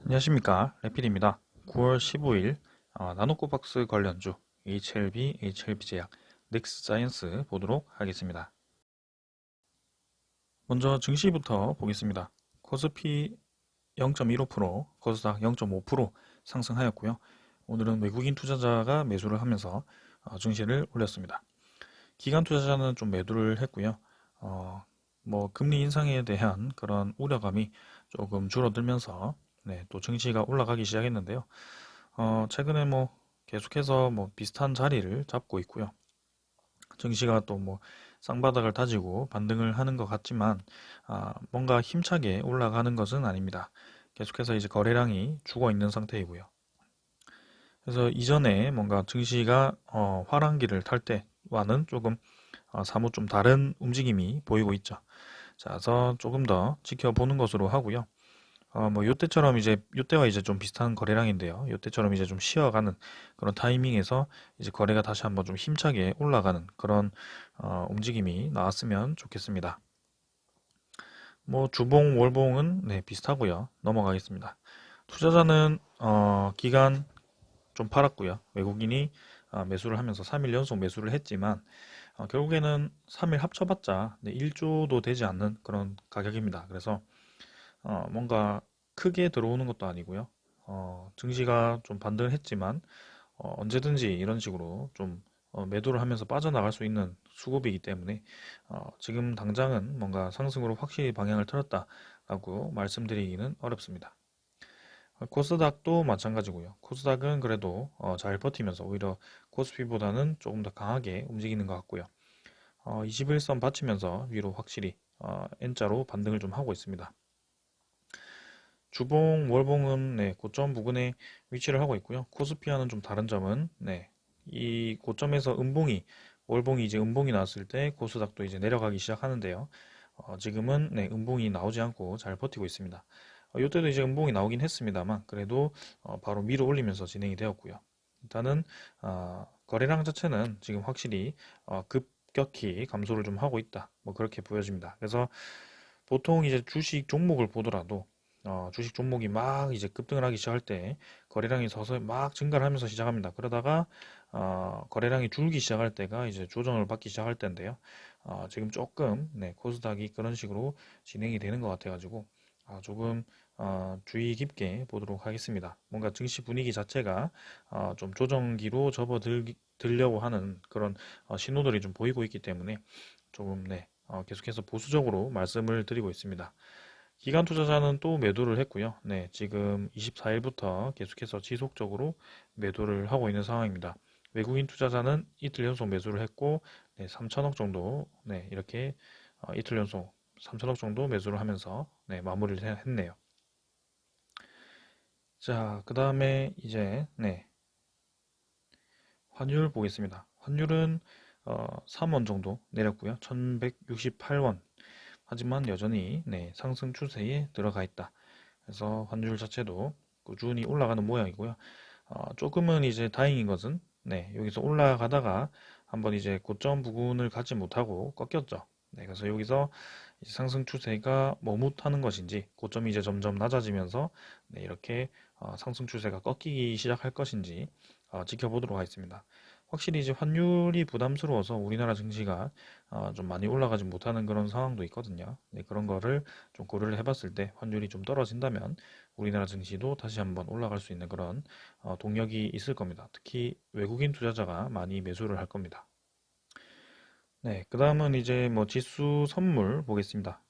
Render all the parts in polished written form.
안녕하십니까, 레필입니다. 9월 15일 나노코박스 관련주 HLB, HLB제약, 넥스사이언스 보도록 하겠습니다. 먼저 증시부터 보겠습니다. 코스피 0.15%, 코스닥 0.5% 상승하였고요. 오늘은 외국인 투자자가 매수를 하면서 증시를 올렸습니다. 기관 투자자는 좀 매도를 했고요. 금리 인상에 대한 그런 우려감이 조금 줄어들면서 또 증시가 올라가기 시작했는데요. 최근에 계속해서 비슷한 자리를 잡고 있고요. 증시가 또 쌍바닥을 다지고 반등을 하는 것 같지만 뭔가 힘차게 올라가는 것은 아닙니다. 계속해서 이제 거래량이 죽어 있는 상태이고요. 그래서 이전에 뭔가 증시가 화랑기를 탈 때와는 조금 사뭇 좀 다른 움직임이 보이고 있죠. 자, 그래서 조금 더 지켜보는 것으로 하고요. 요때처럼 요때와 이제 좀 비슷한 거래량인데요. 요때처럼 이제 좀 쉬어가는 그런 타이밍에서 이제 거래가 다시 한번 좀 힘차게 올라가는 그런 움직임이 나왔으면 좋겠습니다. 주봉, 월봉은 비슷하고요. 넘어가겠습니다. 투자자는 기간 좀 팔았고요. 외국인이 매수를 하면서 3일 연속 매수를 했지만 결국에는 3일 합쳐봤자 1조도 되지 않는 그런 가격입니다. 그래서 뭔가 크게 들어오는 것도 아니고요. 증시가 좀 반등을 했지만 언제든지 이런 식으로 좀 매도를 하면서 빠져나갈 수 있는 수급이기 때문에 지금 당장은 뭔가 상승으로 확실히 방향을 틀었다라고 말씀드리기는 어렵습니다. 코스닥도 마찬가지고요. 코스닥은 그래도 잘 버티면서 오히려 코스피보다는 조금 더 강하게 움직이는 것 같고요. 21선 받치면서 위로 확실히 N자로 반등을 좀 하고 있습니다. 주봉, 월봉은 고점 부근에 위치를 하고 있고요. 코스피와는 좀 다른 점은 이 고점에서 월봉이 이제 음봉이 나왔을 때 코스닥도 이제 내려가기 시작하는데요. 지금은 음봉이 나오지 않고 잘 버티고 있습니다. 이때도 이제 음봉이 나오긴 했습니다만 그래도 바로 밀어 올리면서 진행이 되었고요. 일단은 거래량 자체는 지금 확실히 급격히 감소를 좀 하고 있다. 그렇게 보여집니다. 그래서 보통 이제 주식 종목을 보더라도 주식 종목이 막 이제 급등을 하기 시작할 때 거래량이 서서히 막 증가를 하면서 시작합니다. 그러다가 거래량이 줄기 시작할 때가 이제 조정을 받기 시작할 때인데요. 지금 조금 코스닥이 그런 식으로 진행이 되는 것 같아가지고 조금 주의 깊게 보도록 하겠습니다. 뭔가 증시 분위기 자체가 좀 조정기로 접어들려고 하는 그런 신호들이 좀 보이고 있기 때문에 조금 계속해서 보수적으로 말씀을 드리고 있습니다. 기관 투자자는 또 매도를 했고요. 지금 24일부터 계속해서 지속적으로 매도를 하고 있는 상황입니다. 외국인 투자자는 이틀 연속 매수를 했고 3천억 정도 이렇게 이틀 연속 3천억 정도 매수를 하면서 마무리를 했네요. 자, 그 다음에 이제 환율 보겠습니다. 환율은 3원 정도 내렸고요. 1168원. 하지만 여전히 상승 추세에 들어가 있다. 그래서 환율 자체도 꾸준히 올라가는 모양이고요. 조금은 이제 다행인 것은 여기서 올라가다가 한번 이제 고점 부근을 가지 못하고 꺾였죠. 그래서 여기서 이제 상승 추세가 머뭇하는 것인지 고점이 이제 점점 낮아지면서 이렇게 상승 추세가 꺾이기 시작할 것인지 지켜보도록 하겠습니다. 확실히 이제 환율이 부담스러워서 우리나라 증시가 좀 많이 올라가지 못하는 그런 상황도 있거든요. 그런 거를 좀 고려를 해봤을 때 환율이 좀 떨어진다면 우리나라 증시도 다시 한번 올라갈 수 있는 그런 동력이 있을 겁니다. 특히 외국인 투자자가 많이 매수를 할 겁니다. 그 다음은 이제 지수 선물 보겠습니다.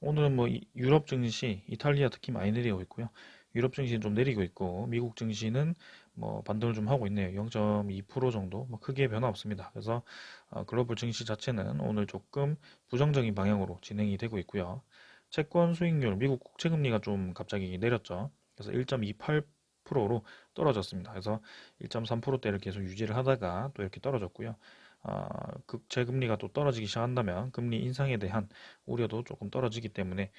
오늘은 유럽 증시, 이탈리아 특히 많이 내리고 있고요. 유럽 증시는 좀 내리고 있고 미국 증시는 반등을 좀 하고 있네요. 0.2% 정도 크게 변화 없습니다. 그래서 글로벌 증시 자체는 오늘 조금 부정적인 방향으로 진행이 되고 있고요. 채권 수익률, 미국 국채금리가 좀 갑자기 내렸죠. 그래서 1.28%로 떨어졌습니다. 그래서 1.3%대를 계속 유지를 하다가 또 이렇게 떨어졌고요. 국채 금리가 또 떨어지기 시작한다면 금리 인상에 대한 우려도 조금 떨어지기 때문에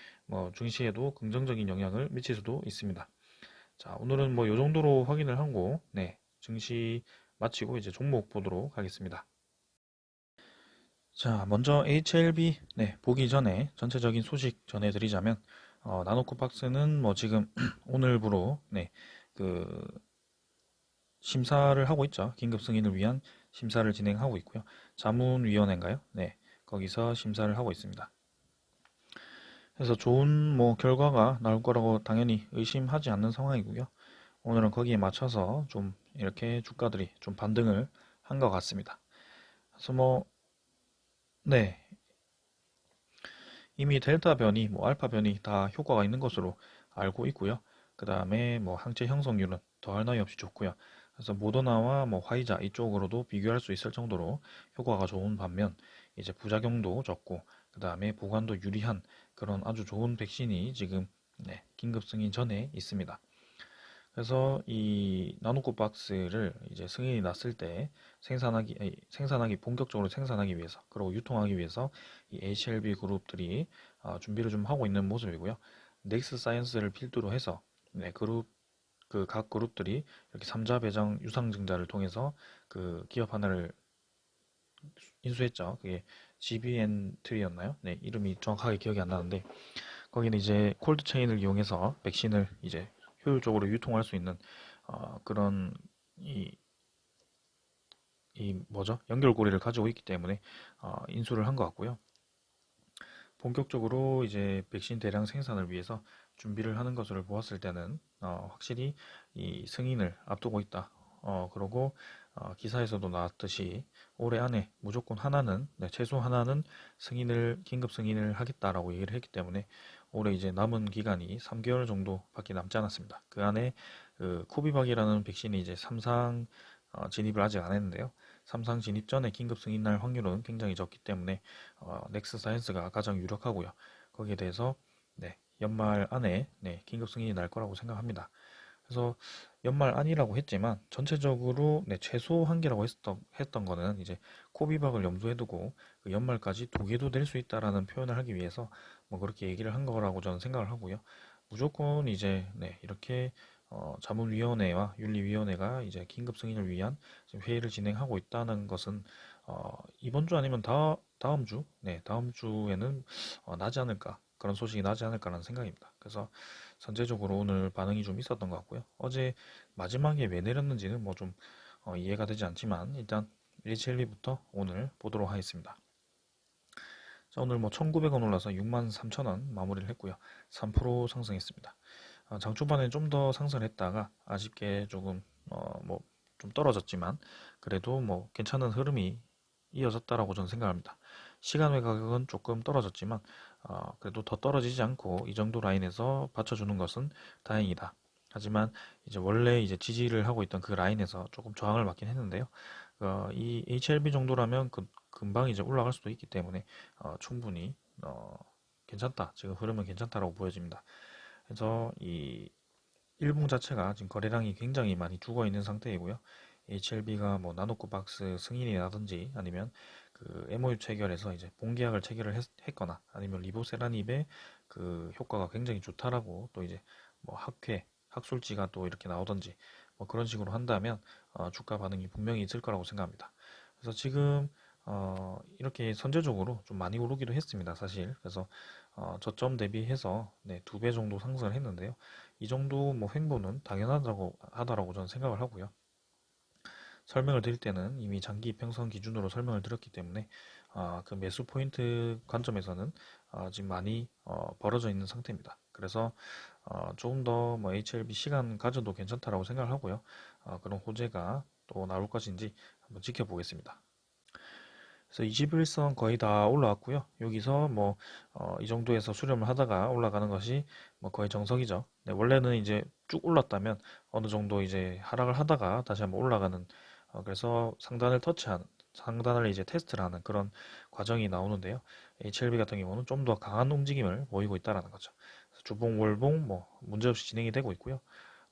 증시에도 긍정적인 영향을 미칠 수도 있습니다. 자, 오늘은 요 정도로 확인을 하고 증시 마치고 이제 종목 보도록 하겠습니다. 자, 먼저 HLB 보기 전에 전체적인 소식 전해드리자면 나노코박스는 뭐 지금 오늘부로 그 심사를 하고 있죠. 긴급 승인을 위한 심사를 진행하고 있고요. 자문위원회인가요? 네, 거기서 심사를 하고 있습니다. 그래서 좋은 뭐 결과가 나올 거라고 당연히 의심하지 않는 상황이고요. 오늘은 거기에 맞춰서 좀 이렇게 주가들이 좀 반등을 한 것 같습니다. 그래서 뭐, 네, 이미 델타 변이, 뭐 알파 변이 다 효과가 있는 것으로 알고 있고요. 그 다음에 뭐 항체 형성률은 더할 나위 없이 좋고요. 그래서 모더나와 뭐 화이자 이쪽으로도 비교할 수 있을 정도로 효과가 좋은 반면 이제 부작용도 적고 그 다음에 보관도 유리한 그런 아주 좋은 백신이 지금 긴급 승인 전에 있습니다. 그래서 이 나노코 박스를 이제 승인이 났을 때 생산하기 본격적으로 생산하기 위해서 그리고 유통하기 위해서 이 HLB 그룹들이 준비를 좀 하고 있는 모습이고요. 넥스 사이언스를 필두로 해서 그 각 그룹들이 이렇게 3자 배정 유상증자를 통해서 그 기업 하나를 인수했죠. 그게 GBN3였나요? 네, 이름이 정확하게 기억이 안 나는데 거기는 이제 콜드 체인을 이용해서 백신을 이제 효율적으로 유통할 수 있는 그런 이, 이 뭐죠? 연결고리를 가지고 있기 때문에 인수를 한 것 같고요. 본격적으로 이제 백신 대량 생산을 위해서 준비를 하는 것을 보았을 때는 확실히 이 승인을 앞두고 있다. 그러고 기사에서도 나왔듯이 올해 안에 무조건 하나는 최소 하나는 긴급 승인을 하겠다라고 얘기를 했기 때문에 올해 이제 남은 기간이 3개월 정도밖에 남지 않았습니다. 그 안에 그 코비박이라는 백신이 이제 삼상 진입을 아직 안 했는데요. 삼상 진입 전에 긴급 승인 날 확률은 굉장히 적기 때문에 넥스 사이언스가 가장 유력하고요. 거기에 대해서 연말 안에 긴급 승인이 날 거라고 생각합니다. 그래서 연말 안이라고 했지만 전체적으로 최소 한계라고 했던 거는 이제 코비박을 염두에 두고 그 연말까지 2개도 될 수 있다라는 표현을 하기 위해서 뭐 그렇게 얘기를 한 거라고 저는 생각을 하고요. 무조건 이제 이렇게 자문위원회와 윤리위원회가 이제 긴급 승인을 위한 지금 회의를 진행하고 있다는 것은 이번 주 아니면 다음 주, 다음 주에는 나지 않을까 그런 소식이 나지 않을까라는 생각입니다. 그래서 전체적으로 오늘 반응이 좀 있었던 것 같고요. 어제 마지막에 왜 내렸는지는 뭐 좀 이해가 되지 않지만 일단 HLB부터 오늘 보도록 하겠습니다. 자, 오늘 뭐 1,900원 올라서 63,000원 마무리를 했고요. 3% 상승했습니다. 장 초반에 좀 더 상승을 했다가 아쉽게 조금 뭐 좀 떨어졌지만 그래도 뭐 괜찮은 흐름이 이어졌다라고 저는 생각합니다. 시간외 가격은 조금 떨어졌지만 그래도 더 떨어지지 않고 이 정도 라인에서 받쳐주는 것은 다행이다. 하지만 이제 원래 이제 지지를 하고 있던 그 라인에서 조금 저항을 받긴 했는데요. 이 HLB 정도라면 금방 이제 올라갈 수도 있기 때문에 충분히 괜찮다. 지금 흐름은 괜찮다라고 보여집니다. 그래서 이 일봉 자체가 지금 거래량이 굉장히 많이 죽어 있는 상태이고요. HLB가 뭐 나노코 박스 승인이라든지 아니면 그 MOU 체결해서 이제 본계약을 체결을 했거나 아니면 리보세라닙의 그 효과가 굉장히 좋다라고 또 이제 뭐 학술지가 또 이렇게 나오든지 뭐 그런 식으로 한다면 주가 반응이 분명히 있을 거라고 생각합니다. 그래서 지금 이렇게 선제적으로 좀 많이 오르기도 했습니다, 사실. 그래서 저점 대비해서 2배 정도 상승을 했는데요. 이 정도 뭐 횡보는 당연하다고 하다라고 저는 생각을 하고요. 설명을 드릴 때는 이미 장기 이평선 기준으로 설명을 드렸기 때문에 그 매수 포인트 관점에서는 지금 많이 벌어져 있는 상태입니다. 그래서 조금 더 뭐 HLB 시간 가져도 괜찮다라고 생각을 하고요. 그런 호재가 또 나올 것인지 한번 지켜보겠습니다. 그래서 21선 거의 다 올라왔고요. 여기서 뭐 이 정도에서 수렴을 하다가 올라가는 것이 뭐 거의 정석이죠. 네, 원래는 이제 쭉 올랐다면 어느 정도 이제 하락을 하다가 다시 한번 올라가는 그래서 상단을 이제 테스트를 하는 그런 과정이 나오는데요. HLB 같은 경우는 좀 더 강한 움직임을 보이고 있다라는 거죠. 주봉, 월봉 뭐 문제없이 진행이 되고 있고요.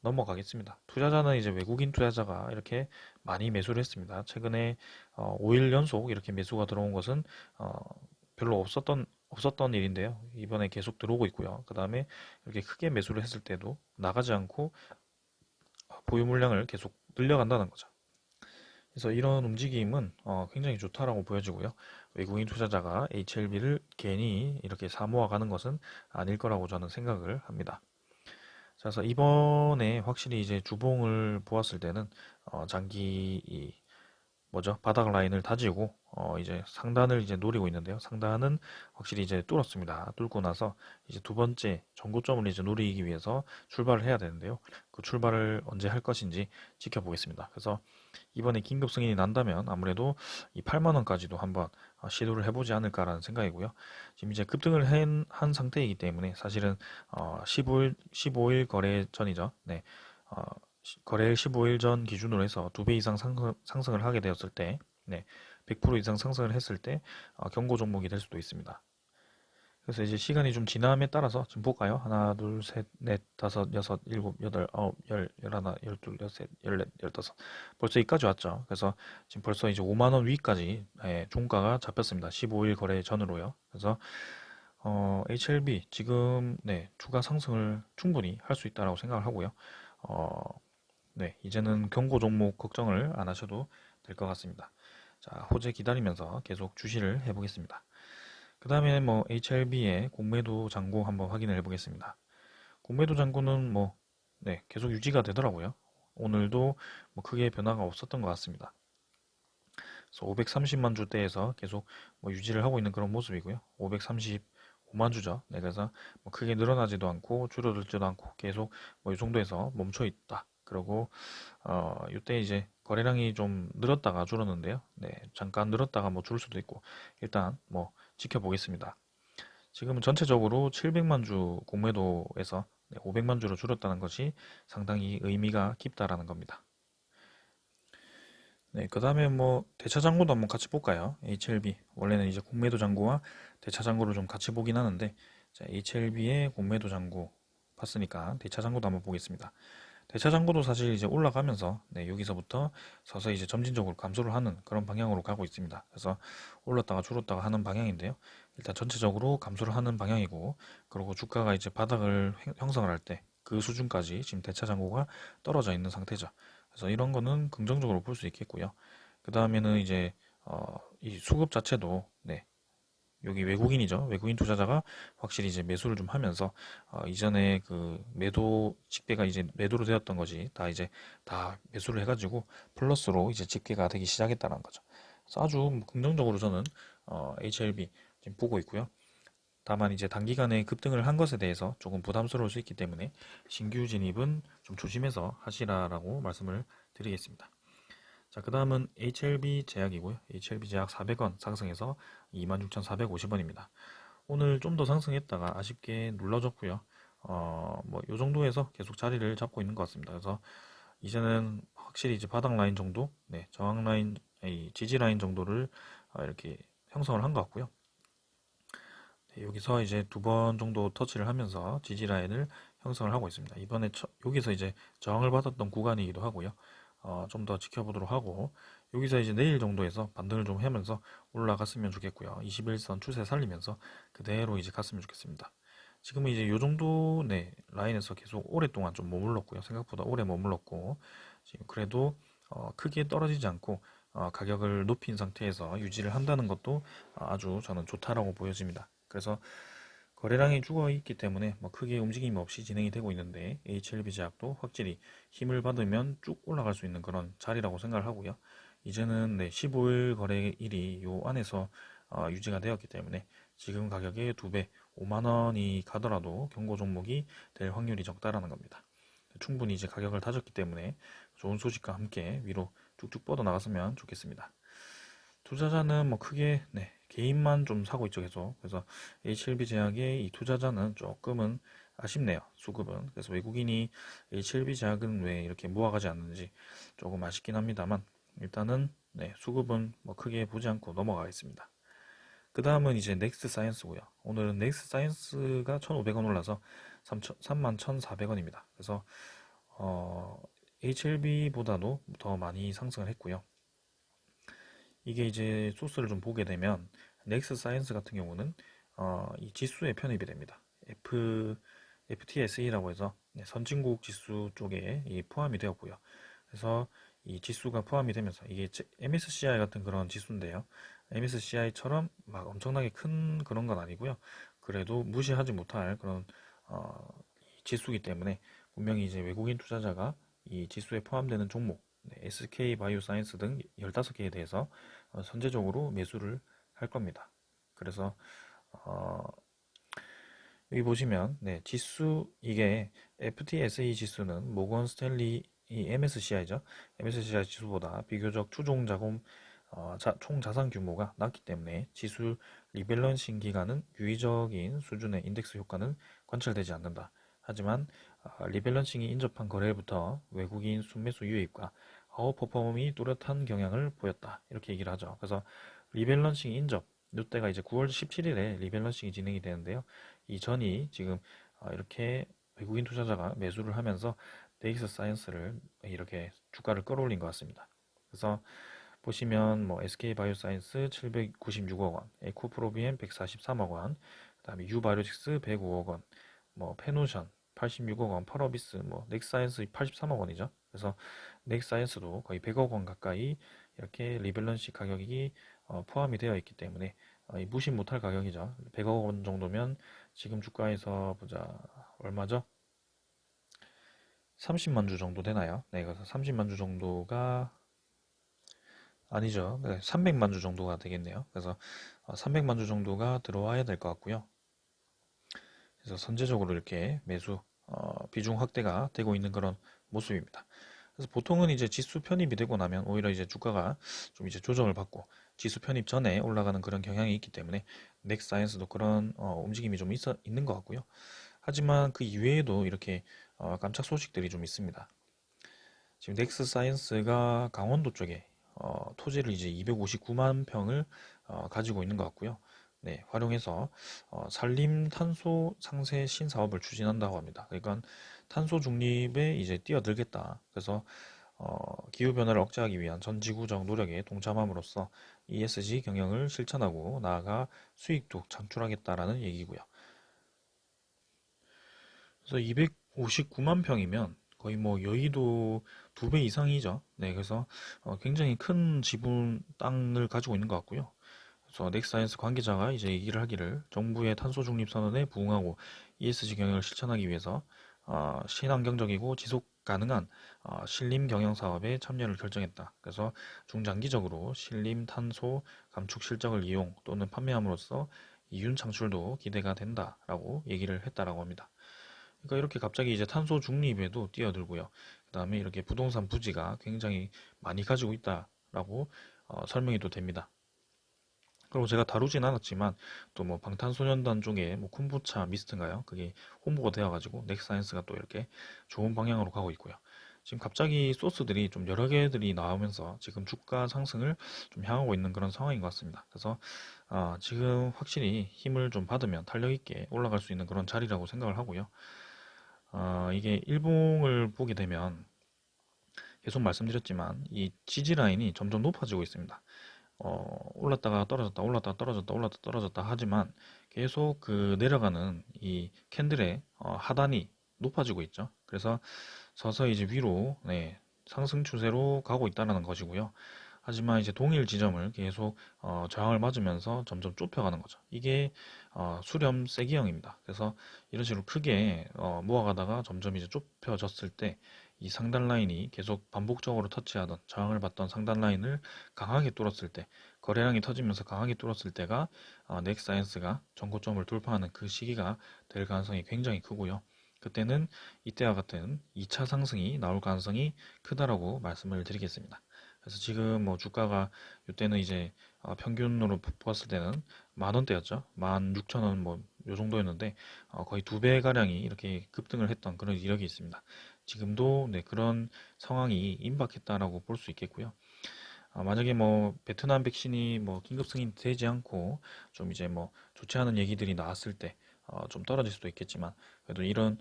넘어가겠습니다. 투자자는 이제 외국인 투자자가 이렇게 많이 매수를 했습니다. 최근에 5일 연속 이렇게 매수가 들어온 것은 별로 없었던 일인데요. 이번에 계속 들어오고 있고요. 그 다음에 이렇게 크게 매수를 했을 때도 나가지 않고 보유 물량을 계속 늘려간다는 거죠. 그래서 이런 움직임은 굉장히 좋다라고 보여지고요. 외국인 투자자가 HLB를 괜히 이렇게 사모아 가는 것은 아닐 거라고 저는 생각을 합니다. 자, 그래서 이번에 확실히 이제 주봉을 보았을 때는 장기 뭐죠? 바닥 라인을 다지고 이제 상단을 이제 노리고 있는데요. 상단은 확실히 이제 뚫었습니다. 뚫고 나서 이제 두 번째 전고점을 이제 노리기 위해서 출발을 해야 되는데요. 그 출발을 언제 할 것인지 지켜보겠습니다. 그래서 이번에 긴급 승인이 난다면 아무래도 이 8만 원까지도 한번 시도를 해보지 않을까라는 생각이고요. 지금 이제 급등을 한 상태이기 때문에 사실은 15일 거래 전이죠. 네. 어, 거래일 15일 전 기준으로 해서 2배 이상 상승을 하게 되었을 때, 네, 100% 이상 상승을 했을 때 경고 종목이 될 수도 있습니다. 그래서 이제 시간이 좀 지남에 따라서 지금 볼까요? 하나, 둘, 셋, 넷, 다섯, 여섯, 일곱, 여덟, 아홉, 열, 열하나, 열둘, 열셋, 열넷, 열다섯. 벌써 여기까지 왔죠. 그래서 지금 벌써 이제 5만 원 위까지 종가가 잡혔습니다. 15일 거래 전으로요. 그래서 HLB 지금 네, 추가 상승을 충분히 할 수 있다라고 생각을 하고요. 어, 네, 이제는 경고 종목 걱정을 안 하셔도 될 것 같습니다. 자, 호재 기다리면서 계속 주시를 해보겠습니다. 그 다음에 뭐 HLB의 공매도 잔고 한번 확인을 해보겠습니다. 공매도 잔고는 뭐 네, 계속 유지가 되더라고요. 오늘도 뭐 크게 변화가 없었던 것 같습니다. 그래서 530만 주대에서 계속 뭐 유지를 하고 있는 그런 모습이고요. 535만 주죠. 네, 그래서 뭐 크게 늘어나지도 않고 줄어들지도 않고 계속 뭐 이 정도에서 멈춰 있다. 그리고 이때 이제 거래량이 좀 늘었다가 줄었는데요. 네, 잠깐 늘었다가 뭐 줄 수도 있고 일단 뭐 지켜보겠습니다. 지금은 전체적으로 700만 주 공매도에서 500만 주로 줄었다는 것이 상당히 의미가 깊다라는 겁니다. 네, 그 다음에 뭐 대차 잔고도 한번 같이 볼까요? HLB 원래는 이제 공매도 잔고와 대차 잔고를 좀 같이 보긴 하는데 자, HLB의 공매도 잔고 봤으니까 대차 잔고도 한번 보겠습니다. 대차 잔고도 사실 이제 올라가면서 네, 여기서부터 서서히 이제 점진적으로 감소를 하는 그런 방향으로 가고 있습니다. 그래서 올랐다가 줄었다가 하는 방향인데요. 일단 전체적으로 감소를 하는 방향이고 그리고 주가가 이제 바닥을 형성을 할 때 그 수준까지 지금 대차 잔고가 떨어져 있는 상태죠. 그래서 이런 거는 긍정적으로 볼 수 있겠고요. 그 다음에는 이제 이 수급 자체도 네, 여기 외국인이죠. 외국인 투자자가 확실히 이제 매수를 좀 하면서 이전에 그 매도 집계가 이제 매도로 되었던 것이 다 이제 다 매수를 해가지고 플러스로 이제 집계가 되기 시작했다는 거죠. 그래서 아주 뭐 긍정적으로 저는 HLB 지금 보고 있고요. 다만 이제 단기간에 급등을 한 것에 대해서 조금 부담스러울 수 있기 때문에 신규 진입은 좀 조심해서 하시라라고 말씀을 드리겠습니다. 자, 그 다음은 HLB 제약이고요. HLB 제약 400원 상승해서 26,450원입니다. 오늘 좀 더 상승했다가 아쉽게 눌러줬고요. 뭐, 요 정도에서 계속 자리를 잡고 있는 것 같습니다. 그래서 이제는 확실히 이제 바닥 라인 정도, 네, 저항 라인, 지지 라인 정도를 이렇게 형성을 한 것 같고요. 네, 여기서 이제 두 번 정도 터치를 하면서 지지 라인을 형성을 하고 있습니다. 이번에 여기서 이제 저항을 받았던 구간이기도 하고요. 좀 더 지켜보도록 하고 여기서 이제 내일 정도에서 반등을 좀 하면서 올라갔으면 좋겠고요. 21선 추세 살리면서 그대로 이제 갔으면 좋겠습니다. 지금은 이제 요 정도 네, 라인에서 계속 오랫동안 좀 머물렀고요. 생각보다 오래 머물렀고 지금 그래도 크게 떨어지지 않고 가격을 높인 상태에서 유지를 한다는 것도 아주 저는 좋다라고 보여집니다. 그래서 거래량이 죽어 있기 때문에 뭐 크게 움직임 없이 진행이 되고 있는데 HLB 제약도 확실히 힘을 받으면 쭉 올라갈 수 있는 그런 자리라고 생각을 하고요. 이제는 네, 15일 거래일이 요 안에서 유지가 되었기 때문에 지금 가격의 2배, 5만 원이 가더라도 경고 종목이 될 확률이 적다라는 겁니다. 충분히 이제 가격을 다졌기 때문에 좋은 소식과 함께 위로 쭉쭉 뻗어 나갔으면 좋겠습니다. 투자자는 뭐 크게 네, 개인만 좀 사고 있죠 계속. 그래서 HLB 제약의 이 투자자는 조금은 아쉽네요, 수급은. 그래서 외국인이 HLB 제약은 왜 이렇게 모아가지 않는지 조금 아쉽긴 합니다만 일단은 네, 수급은 뭐 크게 보지 않고 넘어가겠습니다. 그 다음은 이제 넥스트 사이언스고요. 오늘은 넥스트 사이언스가 1,500원 올라서 31,400원입니다. 그래서 HLB보다도 더 많이 상승을 했고요. 이게 이제 소스를 좀 보게 되면 넥스 사이언스 같은 경우는 이 지수에 편입이 됩니다. FTSE라고 해서 선진국 지수 쪽에 포함이 되었고요. 그래서 이 지수가 포함이 되면서 이게 MSCI 같은 그런 지수인데요. MSCI처럼 막 엄청나게 큰 그런 건 아니고요. 그래도 무시하지 못할 그런 지수이기 때문에 분명히 이제 외국인 투자자가 이 지수에 포함되는 종목, SK 바이오사이언스 등 15개에 대해서 선제적으로 매수를 할 겁니다. 그래서 어, 여기 보시면 지수 이게 FTSE 지수는 모건 스탠리 이 MSCI죠. MSCI 지수보다 비교적 추종 자금 총 자산 규모가 낮기 때문에 지수 리밸런싱 기간은 유의적인 수준의 인덱스 효과는 관찰되지 않는다. 하지만 리밸런싱이 인접한 거래일부터 외국인 순매수 유입과 아웃퍼폼이 뚜렷한 경향을 보였다. 이렇게 얘기를 하죠. 그래서 리밸런싱 인접 이때가 이제 9월 17일에 리밸런싱이 진행이 되는데요. 이 전이 지금 이렇게 외국인 투자자가 매수를 하면서 데이터 사이언스를 이렇게 주가를 끌어올린 것 같습니다. 그래서 보시면 뭐 SK 바이오사이언스 796억 원, 에코프로비엠 143억 원, 그다음에 유바이오틱스 105억 원, 뭐 페노션 86억 원, 펄어비스 뭐 넥사이언스 83억 원이죠. 그래서 넥사이언스도 거의 100억 원 가까이 이렇게 리밸런시 가격이 포함이 되어 있기 때문에 무시 못할 가격이죠. 100억 원 정도면 지금 주가에서 보자 얼마죠? 30만 주 정도 되나요? 네, 그래서 30만 주 정도가 아니죠. 네, 300만 주 정도가 되겠네요. 그래서 300만 주 정도가 들어와야 될 것 같고요. 그래서 선제적으로 이렇게 매수 비중 확대가 되고 있는 그런 모습입니다. 그래서 보통은 이제 지수 편입이 되고 나면 오히려 이제 주가가 좀 이제 조정을 받고 지수 편입 전에 올라가는 그런 경향이 있기 때문에 넥사이언스도 그런 움직임이 좀 있는 것 같고요. 하지만 그 이외에도 이렇게 깜짝 소식들이 좀 있습니다. 지금 넥스 사이언스가 강원도 쪽에 토지를 이제 259만 평을 가지고 있는 것 같고요. 네, 활용해서 산림 탄소 상쇄 신사업을 추진한다고 합니다. 그러니까 탄소 중립에 이제 뛰어들겠다. 그래서 기후 변화를 억제하기 위한 전 지구적 노력에 동참함으로써 ESG 경영을 실천하고 나아가 수익도 창출하겠다라는 얘기고요. 그래서 259만 평이면 거의 뭐 여의도 2배 이상이죠. 네, 그래서 굉장히 큰 지분 땅을 가지고 있는 것 같고요. 그래서 넥사이언스 관계자가 이제 얘기를 하기를 정부의 탄소 중립 선언에 부응하고 ESG 경영을 실천하기 위해서 친환경적이고 지속 가능한 신림 경영 사업에 참여를 결정했다. 그래서 중장기적으로 신림 탄소 감축 실적을 이용 또는 판매함으로써 이윤 창출도 기대가 된다라고 얘기를 했다라고 합니다. 그러니까 이렇게 갑자기 이제 탄소 중립에도 뛰어들고요. 그 다음에 이렇게 부동산 부지가 굉장히 많이 가지고 있다라고 설명이 또 됩니다. 그리고 제가 다루진 않았지만 또 뭐 방탄소년단 쪽에 뭐 콤부차 미스트인가요? 그게 홍보가 되어가지고 넥사이언스가 또 이렇게 좋은 방향으로 가고 있고요. 지금 갑자기 소스들이 좀 여러 개들이 나오면서 지금 주가 상승을 좀 향하고 있는 그런 상황인 것 같습니다. 그래서 지금 확실히 힘을 좀 받으면 탄력 있게 올라갈 수 있는 그런 자리라고 생각을 하고요. 이게 일봉을 보게 되면 계속 말씀드렸지만 이 지지 라인이 점점 높아지고 있습니다. 올랐다가 떨어졌다, 올랐다가 떨어졌다, 올랐다 떨어졌다 하지만 계속 그 내려가는 이 캔들의 하단이 높아지고 있죠. 그래서 서서히 이제 위로 상승 추세로 가고 있다는 것이고요. 하지만 이제 동일 지점을 계속 저항을 맞으면서 점점 좁혀가는 거죠. 이게 수렴 세기형입니다. 그래서 이런 식으로 크게 모아가다가 점점 이제 좁혀졌을 때 이 상단 라인이 계속 반복적으로 터치하던 저항을 받던 상단 라인을 강하게 뚫었을 때 거래량이 터지면서 강하게 뚫었을 때가 넥사이언스가 전고점을 돌파하는 그 시기가 될 가능성이 굉장히 크고요. 그때는 이때와 같은 2차 상승이 나올 가능성이 크다라고 말씀을 드리겠습니다. 그래서 지금 뭐 주가가 이때는 이제 평균으로 보았을 때는 10,000원대였죠. 16,000원 뭐 요 정도였는데 거의 2배 가량이 이렇게 급등을 했던 그런 이력이 있습니다. 지금도 그런 상황이 임박했다라고 볼 수 있겠고요. 만약에 뭐 베트남 백신이 뭐 긴급 승인되지 않고 좀 이제 뭐 좋지 않은 얘기들이 나왔을 때 좀 떨어질 수도 있겠지만 그래도 이런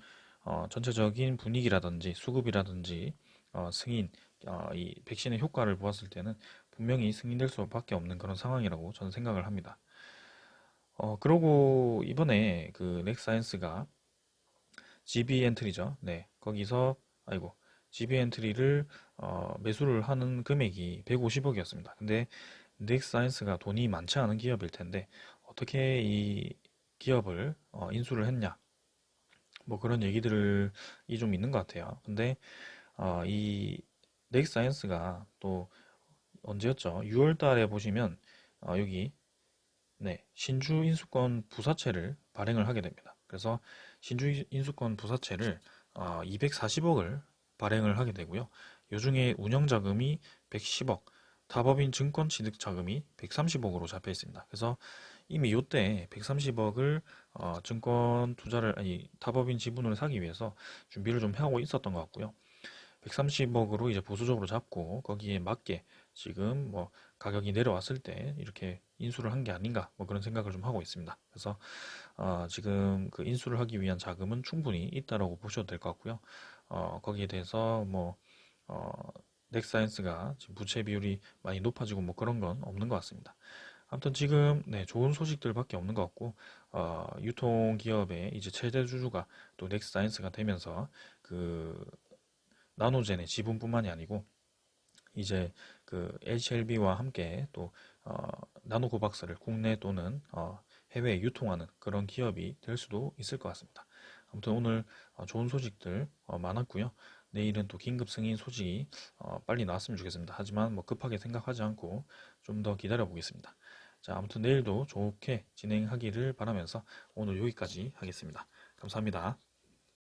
전체적인 분위기라든지 수급이라든지 승인 이 백신의 효과를 보았을 때는 분명히 승인될 수밖에 없는 그런 상황이라고 저는 생각을 합니다. 그러고 이번에 그 넥사이언스가 GB 엔트리죠. 네, 거기서 아이고 GB 엔트리를 매수를 하는 금액이 150억이었습니다. 근데 넥사이언스가 돈이 많지 않은 기업일 텐데 어떻게 이 기업을 인수를 했냐? 뭐 그런 얘기들이 좀 있는 것 같아요. 근데 이 넥사이언스가 또 언제였죠? 6월 달에 보시면 여기 네, 신주 인수권 부사채를 발행을 하게 됩니다. 그래서 신주 인수권 부사채를 240억을 발행을 하게 되고요. 이 중에 운영 자금이 110억, 타법인 증권 취득 자금이 130억으로 잡혀 있습니다. 그래서 이미 이때 130억을 증권 투자를 아니 타법인 지분을 사기 위해서 준비를 좀 하고 있었던 것 같고요. 130억으로 이제 보수적으로 잡고 거기에 맞게 지금 뭐 가격이 내려왔을 때 이렇게 인수를 한 게 아닌가 뭐 그런 생각을 좀 하고 있습니다. 그래서 지금 그 인수를 하기 위한 자금은 충분히 있다라고 보셔도 될 것 같고요. 거기에 대해서 뭐 어, 넥사이언스가 지금 부채 비율이 많이 높아지고 뭐 그런 건 없는 것 같습니다. 아무튼 지금 네, 좋은 소식들밖에 없는 것 같고 유통기업의 이제 최대 주주가 또 넥사이언스가 되면서 그 나노젠의 지분뿐만이 아니고 이제 그 HLB와 함께 또 나노고박스를 국내 또는 해외에 유통하는 그런 기업이 될 수도 있을 것 같습니다. 아무튼 오늘 좋은 소식들 많았고요. 내일은 또 긴급 승인 소식이 빨리 나왔으면 좋겠습니다. 하지만 뭐 급하게 생각하지 않고 좀 더 기다려 보겠습니다. 자, 아무튼 내일도 좋게 진행하기를 바라면서 오늘 여기까지 하겠습니다. 감사합니다.